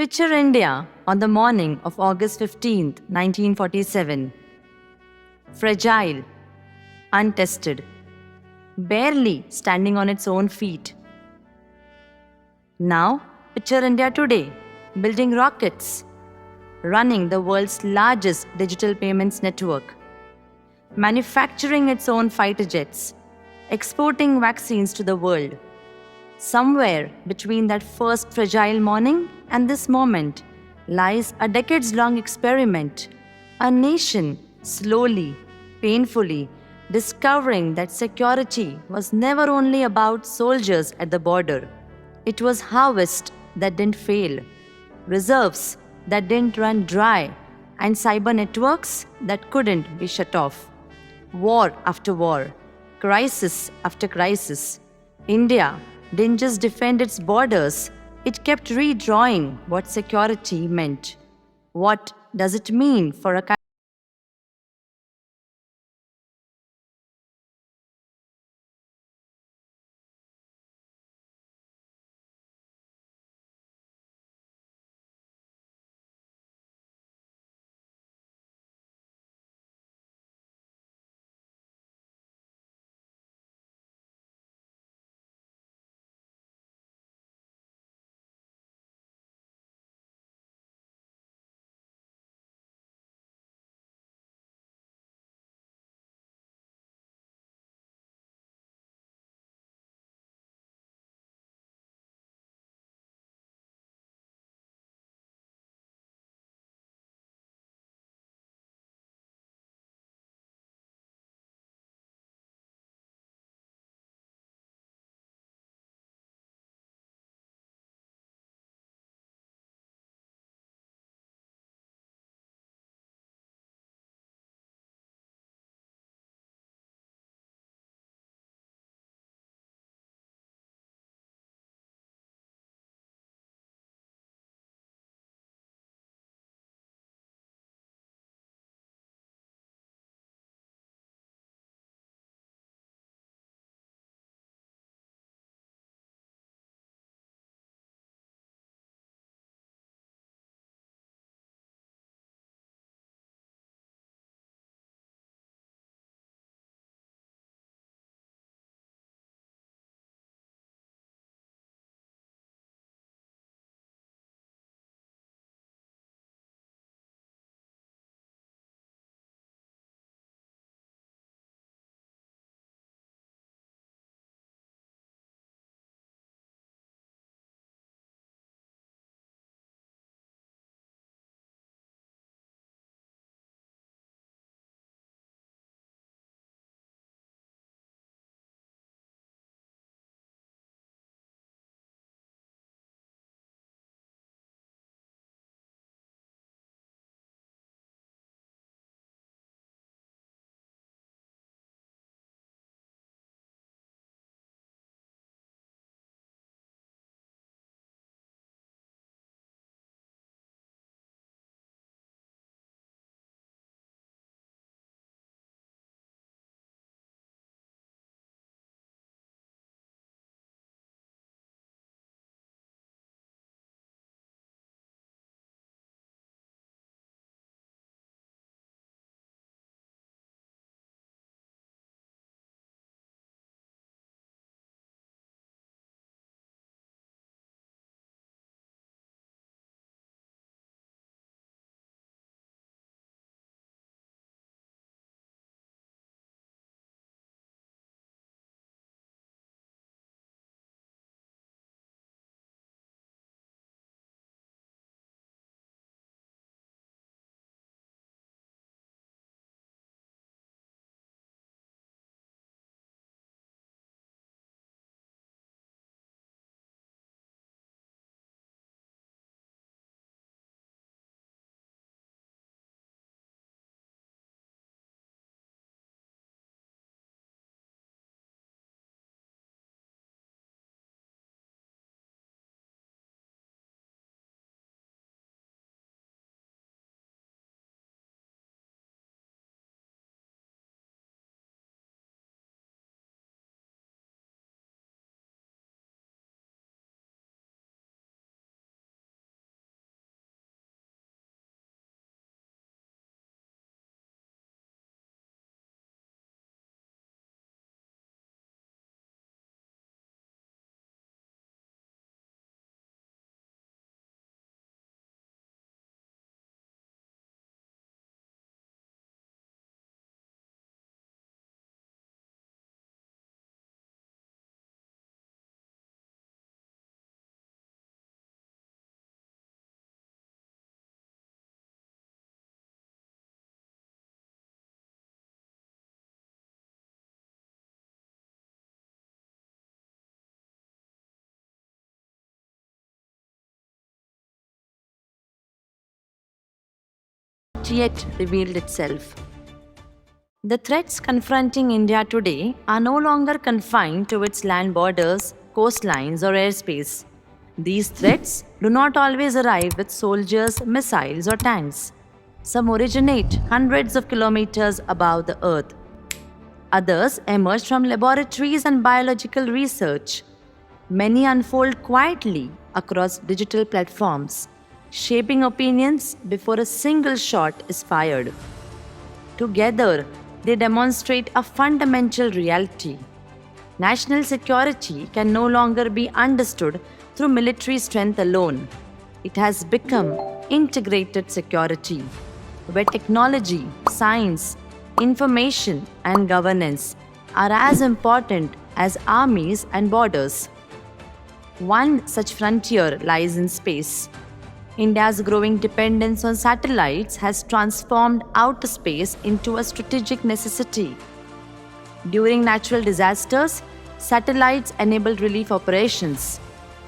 Picture India on the morning of August 15th, 1947. Fragile, untested, barely standing on its own feet. Now, picture India today, building rockets, running the world's largest digital payments network, manufacturing its own fighter jets, exporting vaccines to the world. Somewhere between that first fragile morning and this moment lies a decades long experiment. A nation slowly, painfully discovering that security was never only about soldiers at the border. It was harvest that didn't fail, reserves that didn't run dry, and cyber networks that couldn't be shut off. War after war, crisis after crisis, India didn't just defend its borders, it kept redrawing what security meant. What does it mean for a not yet revealed itself. The threats confronting India today are no longer confined to its land borders, coastlines, or airspace. These threats do not always arrive with soldiers, missiles, or tanks. Some originate hundreds of kilometers above the earth. Others emerge from laboratories and biological research. Many unfold quietly across digital platforms, shaping opinions before a single shot is fired. Together, they demonstrate a fundamental reality. National security can no longer be understood through military strength alone. It has become integrated security, where technology, science, information, and governance are as important as armies and borders. One such frontier lies in space. India's growing dependence on satellites has transformed outer space into a strategic necessity. During natural disasters, satellites enable relief operations.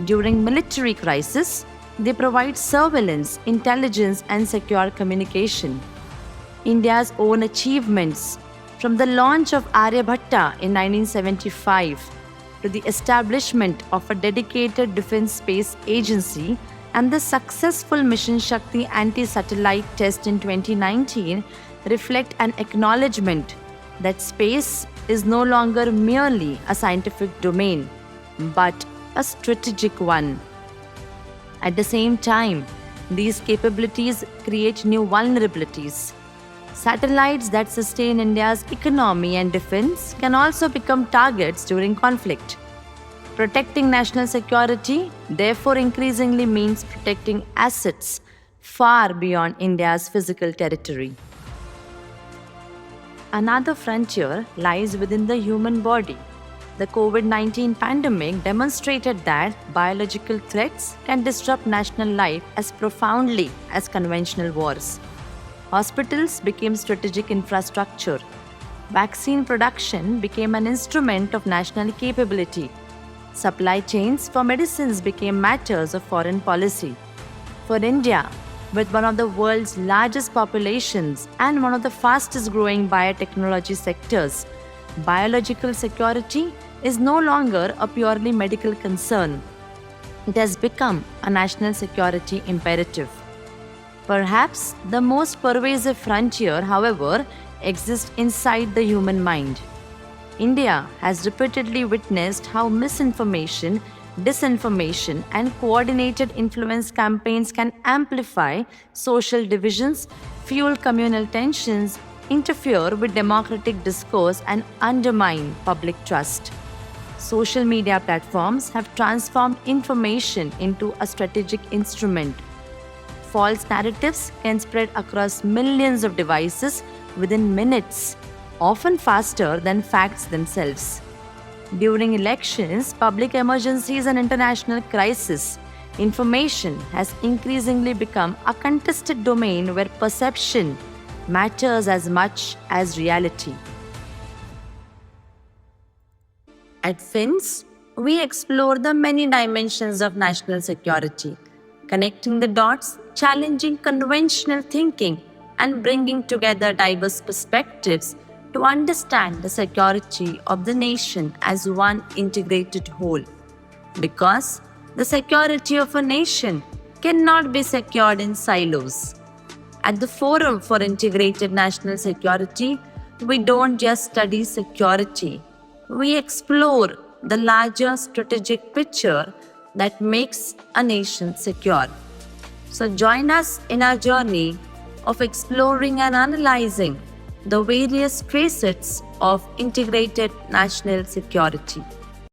During military crises, they provide surveillance, intelligence, and secure communication. India's own achievements, from the launch of Aryabhatta in 1975 to the establishment of a dedicated defense space agency and the successful Mission Shakti anti-satellite test in 2019, reflect an acknowledgement that space is no longer merely a scientific domain, but a strategic one. At the same time, these capabilities create new vulnerabilities. Satellites that sustain India's economy and defense can also become targets during conflict. Protecting national security, therefore, increasingly means protecting assets far beyond India's physical territory. Another frontier lies within the human body. The COVID-19 pandemic demonstrated that biological threats can disrupt national life as profoundly as conventional wars. Hospitals became strategic infrastructure. Vaccine production became an instrument of national capability. Supply chains for medicines became matters of foreign policy. For India, with one of the world's largest populations and one of the fastest growing biotechnology sectors, biological security is no longer a purely medical concern. It has become a national security imperative. Perhaps the most pervasive frontier, however, exists inside the human mind. India has repeatedly witnessed how misinformation, disinformation, and coordinated influence campaigns can amplify social divisions, fuel communal tensions, interfere with democratic discourse, and undermine public trust. Social media platforms have transformed information into a strategic instrument. False narratives can spread across millions of devices within minutes, often faster than facts themselves. During elections, public emergencies, and international crises, information has increasingly become a contested domain where perception matters as much as reality. At FINS, we explore the many dimensions of national security, connecting the dots, challenging conventional thinking, and bringing together diverse perspectives to understand the security of the nation as one integrated whole. Because the security of a nation cannot be secured in silos. At the Forum for Integrated National Security, we don't just study security, we explore the larger strategic picture that makes a nation secure. So join us in our journey of exploring and analyzing the various facets of integrated national security.